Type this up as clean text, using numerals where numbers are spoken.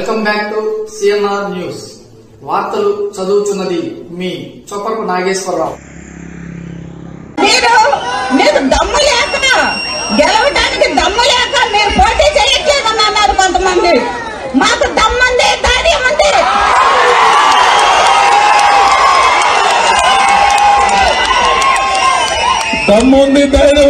Welcome back to CNR news. వార్తలు చదువుతున్నది మీ చొప్పరపు నాగేశ్వరరావు. మీరు దమ్ము లేక గెలవడానికి దమ్ము లేక మీరు పోటీ చేయట్లేదని అన్నారు కొంతమంది. మాకు దమ్ముంది, ధైర్యం ఉంది. దమ్ముంది, ధైర్యం